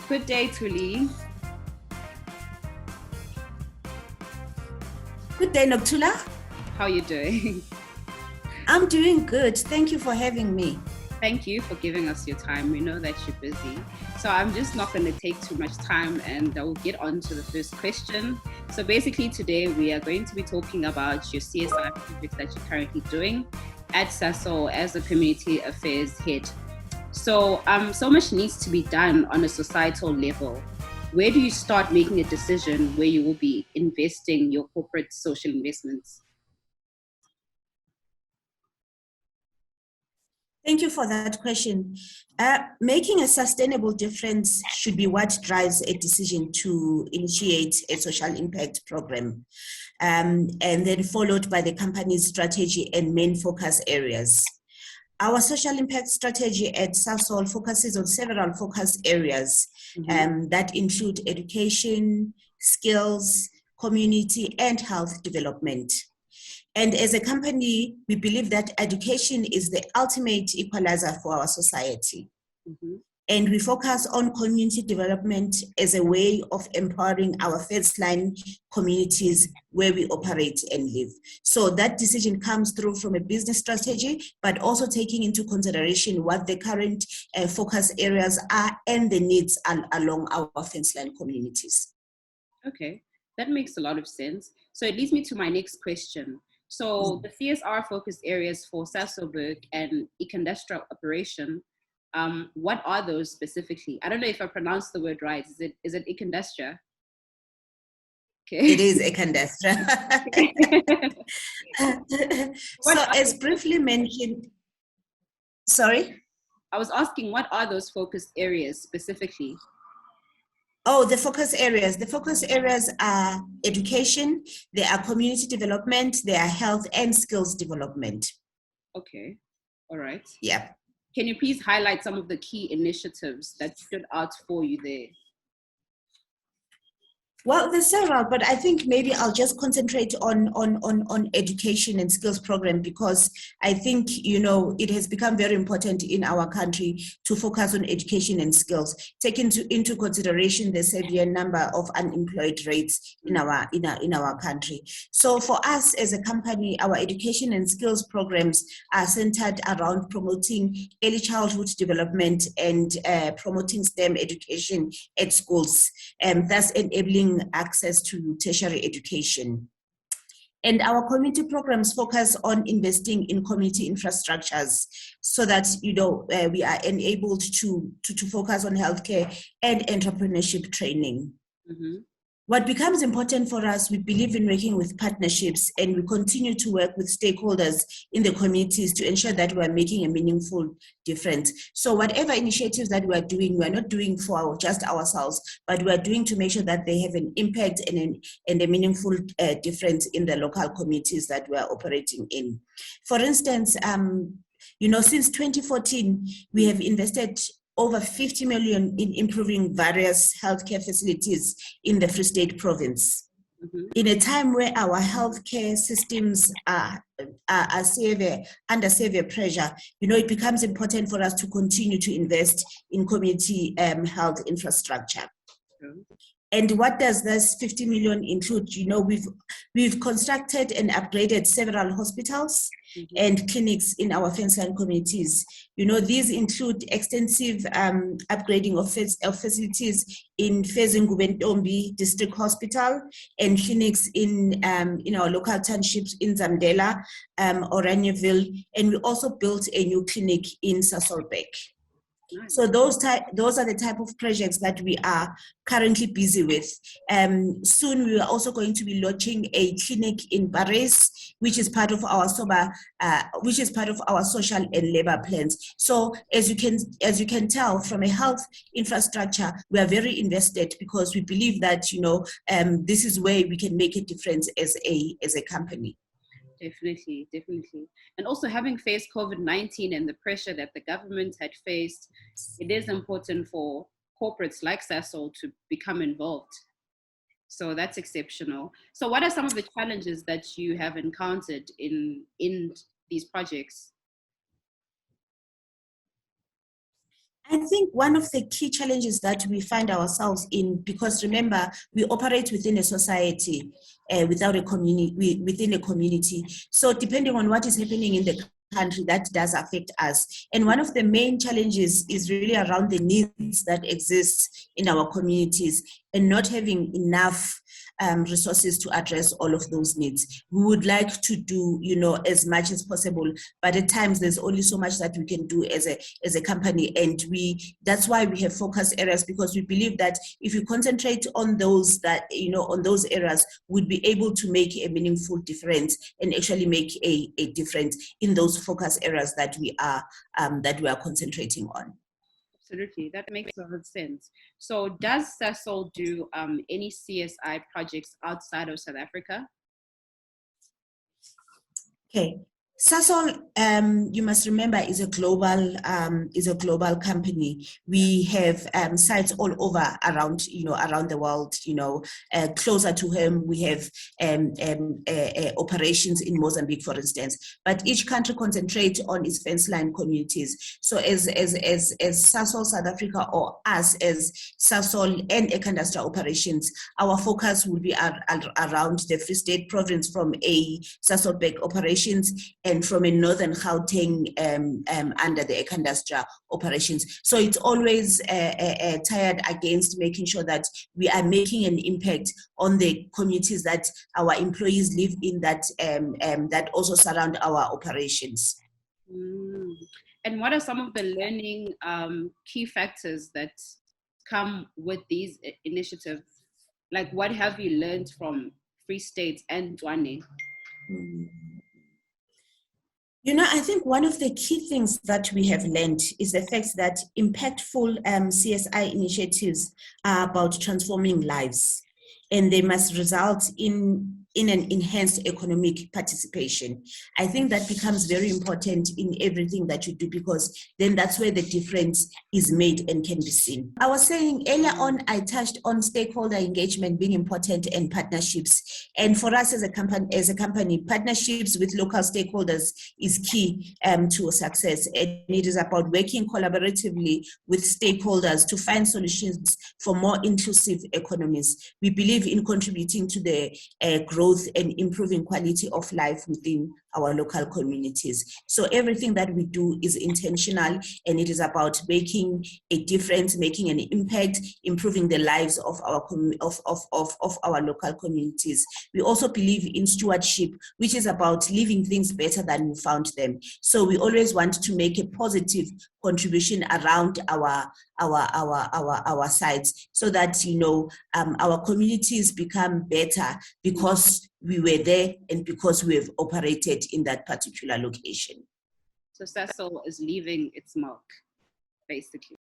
Good day, Tuli. Good day, Noktula. How are you doing? I'm doing good. Thank you for having me. Thank you for giving us your time. We know that you're busy. So I'm just not going to take too much time and we'll get on to the first question. So basically today we are going to be talking about your CSI projects that you're currently doing at Sasol as a community affairs head. So so much needs to be done on a societal level. Where do you start making a decision where you will be investing your corporate social investments? Thank you for that question. Making a sustainable difference should be what drives a decision to initiate a social impact program, and then followed by the company's strategy and main focus areas. Our social impact strategy at Sasol focuses on several focus areas that include education, skills, community, and health development. And as a company, we believe that education is the ultimate equalizer for our society. Mm-hmm. And we focus on community development as a way of empowering our first line communities where we operate and live. So that decision comes through from a business strategy, but also taking into consideration what the current focus areas are and the needs along our first line communities. Okay, that makes a lot of sense. So it leads me to my next question. So the CSR focused areas for Sasolburg and Eco-Industrial Operation, what are those specifically? I don't know if I pronounced the word right. Is it Eco-Industria? Okay. It is Eco-Industria. So as briefly mentioned, sorry? I was asking, what are those focused areas specifically? Oh, the focus areas. The focus areas are education, they are community development, they are health and skills development. Okay, all right. Yeah. Can you please highlight some of the key initiatives that stood out for you there? Well, there's several, but I think maybe I'll just concentrate on education and skills program because I think, it has become very important in our country to focus on education and skills, taking into consideration the severe number of unemployed rates in our country. So for us as a company, our education and skills programs are centered around promoting early childhood development and promoting STEM education at schools, thus enabling access to tertiary education. And our community programs focus on investing in community infrastructures so that, we are enabled to focus on healthcare and entrepreneurship training. Mm-hmm. What becomes important for us, we believe in working with partnerships and we continue to work with stakeholders in the communities to ensure that we're making a meaningful difference. So whatever initiatives that we're doing, we're not doing for just ourselves, but we're doing to make sure that they have an impact and a meaningful difference in the local communities that we're operating in. For instance, since 2014, we have invested over 50 million in improving various healthcare facilities in the Free State province. Mm-hmm. In a time where our healthcare systems are under severe pressure, it becomes important for us to continue to invest in community health infrastructure. Mm-hmm. And what does this 50 million include? We've constructed and upgraded several hospitals and clinics in our fence-line communities. These include extensive upgrading of facilities in Fezingubentombi District Hospital and clinics in our local townships in Zamdela, Oranieville, and we also built a new clinic in Sasolburg. Nice. So those are the type of projects that we are currently busy with. Soon we are also going to be launching a clinic in Bares, which is part of our social and labor plans. So as you can tell from a health infrastructure, we are very invested because we believe that this is where we can make a difference as a company. Definitely. And also having faced COVID-19 and the pressure that the government had faced, it is important for corporates like Sasol to become involved. So that's exceptional. So what are some of the challenges that you have encountered in these projects? I think one of the key challenges that we find ourselves in, because remember, we operate within a society, without a community, within a community. So depending on what is happening in the country, that does affect us. And one of the main challenges is really around the needs that exist in our communities and not having enough resources to address all of those needs. We would like to do, as much as possible, but at times there's only so much that we can do as a company, and that's why we have focus areas, because we believe that if you concentrate on those on those areas, we'd be able to make a meaningful difference and actually make a difference in those focus areas that we are concentrating on. Absolutely, that makes a lot of sense. So, does Sasol do any CSI projects outside of South Africa? Okay. Sasol, you must remember, is a global company. We have sites all over around the world. Closer to home, we have operations in Mozambique, for instance. But each country concentrates on its fence line communities. So as Sasol South Africa, or us as Sasol and Ekandastra operations, our focus will be around the Free State Province from a Sasol Bank operations, and from a Northern Gauteng under the Ekandastra operations. So it's always tied against making sure that we are making an impact on the communities that our employees live in, that also surround our operations. And what are some of the learning key factors that come with these initiatives? Like, what have you learned from Free State and Dwane? I think one of the key things that we have learned is the fact that impactful CSI initiatives are about transforming lives, and they must result in an enhanced economic participation. I think that becomes very important in everything that you do, because then that's where the difference is made and can be seen. I was saying earlier on, I touched on stakeholder engagement being important, and partnerships. And for us as a company, partnerships with local stakeholders is key to success. And it is about working collaboratively with stakeholders to find solutions for more inclusive economies. We believe in contributing to the growth and improving quality of life within our local communities. So everything that we do is intentional, and it is about making a difference, making an impact, improving the lives of our local communities. We also believe in stewardship, which is about leaving things better than we found them. So we always want to make a positive contribution around our sites, so that our communities become better because we were there and because we have operated in that particular location. So Sasol is leaving its mark, basically.